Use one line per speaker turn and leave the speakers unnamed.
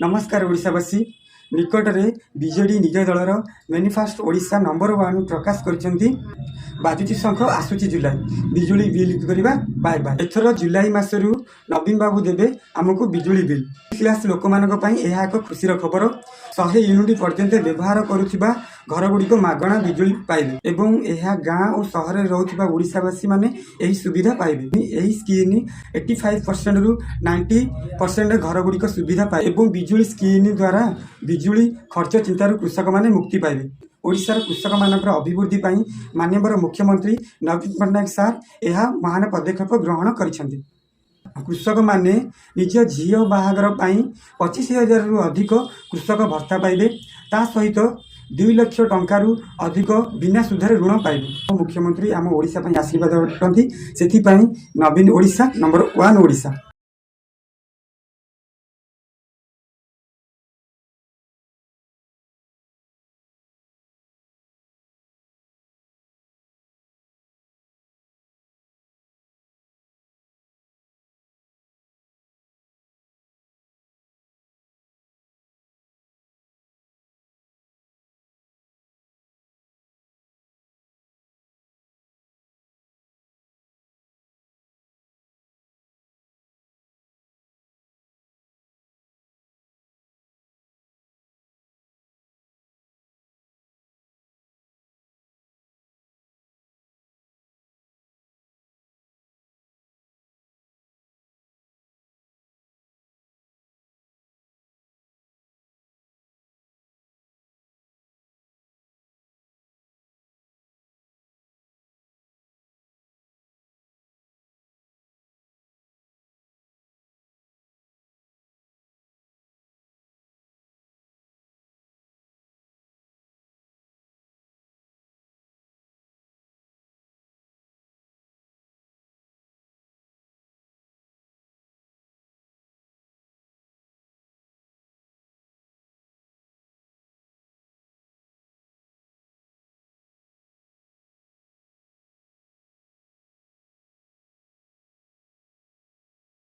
नमस्कार ओडिशावासी निकट में बीजेडी निज दलर मैनिफेस्टो ओडिशा नंबर 1 प्रकाश कर बाजुची शंख आसुची जुलाई बिजुली बिल करवा बाय बाय एथर जुलाई मासरू नवीन बाबू देवे आमको बिजुली बिल क्लास लोक मानक एक खुशीर खबर 100 यूनिट पर्यंत व्यवहार करुवा घर गुड़िक मागणा बिजुली पाइबे एवं यह गाँ और सहर में रोकवा ओडिशावासी माने यही सुविधा पाइबे। यही स्कीम 85% रु 90% घर गुड़िक सुविधा पाइबे एवं बिजुली स्कीम द्वारा बिजुली खर्च चिंतार कृषक माने मुक्ति पाइबे। ओडिशार कृषक मानकर अभिवृद्धि पाई माननीय मुख्यमंत्री नवीन पट्टनायक सार यह महान पदक्षेप ग्रहण करिसेंति। कृषक माने निज झील बाहागर 25,000 रु अधिक कृषक भत्ता पाइबे ता सहित 2 लाख टंका रु अधिक बिना सुधार ऋण पाइबे। मुख्यमंत्री आम ओडिशा आशीर्वाद करते से नवीन ओडिशा नंबर 1 ओडिशा।